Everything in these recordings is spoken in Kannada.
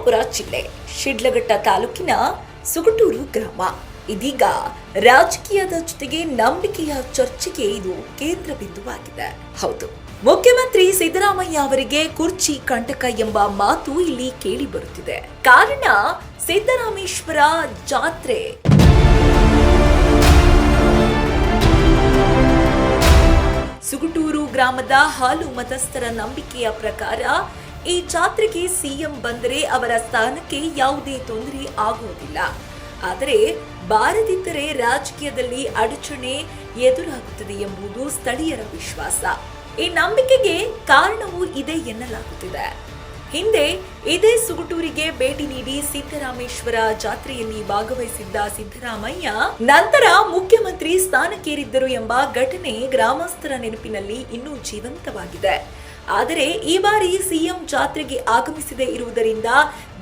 ಶಿವಮೊಗ್ಗ ಜಿಲ್ಲೆ ಶಿಡ್ಲಘಟ್ಟ ತಾಲೂಕಿನ ಸುಗಟೂರು ಗ್ರಾಮ ಇದೀಗ ರಾಜಕೀಯದ ಜೊತೆಗೆ ನಂಬಿಕೆಯ ಚರ್ಚೆಗೆ ಇದು ಕೇಂದ್ರ ಬಿಂದುವಾಗಿದೆ. ಹೌದು, ಮುಖ್ಯಮಂತ್ರಿ ಸಿದ್ದರಾಮಯ್ಯ ಅವರಿಗೆ ಕುರ್ಚಿ ಕಂಟಕ ಎಂಬ ಮಾತು ಇಲ್ಲಿ ಕೇಳಿ ಬರುತ್ತಿದೆ. ಕಾರಣ ಸಿದ್ದರಾಮೇಶ್ವರ ಜಾತ್ರೆ. ಸುಗಟೂರು ಗ್ರಾಮದ ಹಾಲು ಮತಸ್ಥರ ನಂಬಿಕೆಯ ಪ್ರಕಾರ ಈ ಜಾತ್ರೆಗೆ ಸಿಎಂ ಬಂದರೆ ಅವರ ಸ್ಥಾನಕ್ಕೆ ಯಾವುದೇ ತೊಂದರೆ ಆಗುವುದಿಲ್ಲ. ಆದರೆ ಬಾರದಿದ್ದರೆ ರಾಜಕೀಯದಲ್ಲಿ ಅಡಚಣೆ ಎದುರಾಗುತ್ತದೆ ಎಂಬುದು ಸ್ಥಳೀಯರ ವಿಶ್ವಾಸ. ಈ ನಂಬಿಕೆಗೆ ಕಾರಣವೂ ಇದೆ ಎನ್ನಲಾಗುತ್ತಿದೆ. ಹಿಂದೆ ಇದೇ ಸುಗಟೂರಿಗೆ ಭೇಟಿ ನೀಡಿ ಸಿದ್ದರಾಮೇಶ್ವರ ಜಾತ್ರೆಯಲ್ಲಿ ಭಾಗವಹಿಸಿದ್ದ ಸಿದ್ದರಾಮಯ್ಯ ನಂತರ ಮುಖ್ಯಮಂತ್ರಿ ಸ್ಥಾನಕ್ಕೇರಿದ್ದರು ಎಂಬ ಘಟನೆ ಗ್ರಾಮಸ್ಥರ ನೆನಪಿನಲ್ಲಿ ಇನ್ನೂ ಜೀವಂತವಾಗಿದೆ. ಆದರೆ ಈ ಬಾರಿ ಸಿಎಂ ಜಾತ್ರೆಗೆ ಆಗಮಿಸದೇ ಇರುವುದರಿಂದ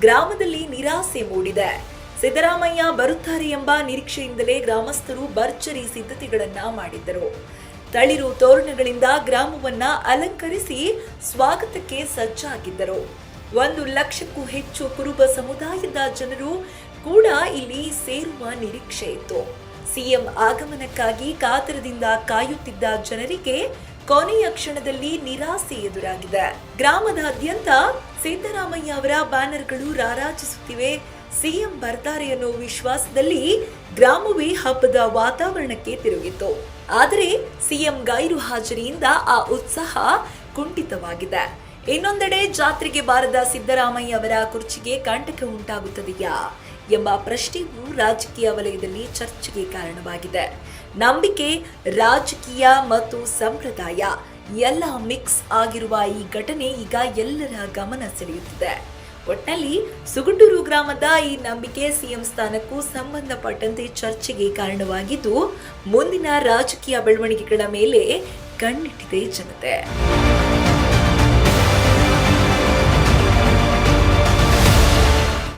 ಗ್ರಾಮದಲ್ಲಿ ನಿರಾಸೆ ಮೂಡಿದೆ. ಸಿದ್ದರಾಮಯ್ಯ ಬರುತ್ತಾರೆ ಎಂಬ ನಿರೀಕ್ಷೆಯಿಂದಲೇ ಗ್ರಾಮಸ್ಥರು ಭರ್ಜರಿ ಸಿದ್ಧತೆಗಳನ್ನ ಮಾಡಿದ್ದರು. ತಳಿರು ತೋರಣಗಳಿಂದ ಗ್ರಾಮವನ್ನ ಅಲಂಕರಿಸಿ ಸ್ವಾಗತಕ್ಕೆ ಸಜ್ಜಾಗಿದ್ದರು. 1 ಲಕ್ಷಕ್ಕೂ ಹೆಚ್ಚು ಕುರುಬ ಸಮುದಾಯದ ಜನರು ಕೂಡ ಇಲ್ಲಿ ಸೇರುವ ನಿರೀಕ್ಷೆ ಇತ್ತು. ಸಿಎಂ ಆಗಮನಕ್ಕಾಗಿ ಕಾತರದಿಂದ ಕಾಯುತ್ತಿದ್ದ ಜನರಿಗೆ ಕೊನೆಯ ಕ್ಷಣದಲ್ಲಿ ನಿರಾಸೆ ಎದುರಾಗಿದೆ. ಗ್ರಾಮದಾದ್ಯಂತ ಸಿದ್ದರಾಮಯ್ಯ ಅವರ ಬ್ಯಾನರ್ಗಳು ರಾರಾಜಿಸುತ್ತಿವೆ. ಸಿಎಂ ಬರ್ತಾರೆ ಅನ್ನೋ ವಿಶ್ವಾಸದಲ್ಲಿ ಗ್ರಾಮವೇ ಹಬ್ಬದ ವಾತಾವರಣಕ್ಕೆ ತಿರುಗಿತ್ತು. ಆದರೆ ಸಿಎಂ ಗೈರು ಹಾಜರಿಯಿಂದ ಆ ಉತ್ಸಾಹ ಕುಂಠಿತವಾಗಿದೆ. ಇನ್ನೊಂದೆಡೆ ಜಾತ್ರೆಗೆ ಬಾರದ ಸಿದ್ದರಾಮಯ್ಯ ಅವರ ಕುರ್ಚಿಗೆ ಕಂಟಕ ಉಂಟಾಗುತ್ತದೆಯಾ ಎಂಬ ಪ್ರಶ್ನೆಯು ರಾಜಕೀಯ ವಲಯದಲ್ಲಿ ಚರ್ಚೆಗೆ ಕಾರಣವಾಗಿದೆ. ನಂಬಿಕೆ, ರಾಜಕೀಯ ಮತ್ತು ಸಂಪ್ರದಾಯ ಎಲ್ಲ ಮಿಕ್ಸ್ ಆಗಿರುವ ಈ ಘಟನೆ ಈಗ ಎಲ್ಲರ ಗಮನ ಸೆಳೆಯುತ್ತಿದೆ. ಒಟ್ಟಿನಲ್ಲಿ ಸುಗಟೂರು ಗ್ರಾಮದ ಈ ನಂಬಿಕೆ ಸಿಎಂ ಸ್ಥಾನಕ್ಕೂ ಸಂಬಂಧಪಟ್ಟಂತೆ ಚರ್ಚೆಗೆ ಕಾರಣವಾಗಿದ್ದು ಮುಂದಿನ ರಾಜಕೀಯ ಬೆಳವಣಿಗೆಗಳ ಮೇಲೆ ಕಣ್ಣಿಟ್ಟಿದೆ ಜನತೆ.